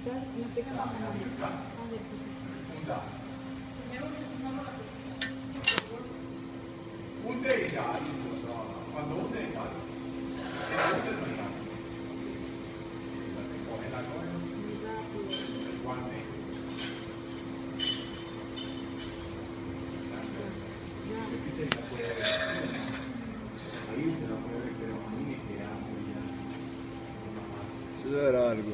Punta y ya, cuando hunde, ya. Coge la cola, el guante. Eso era algo.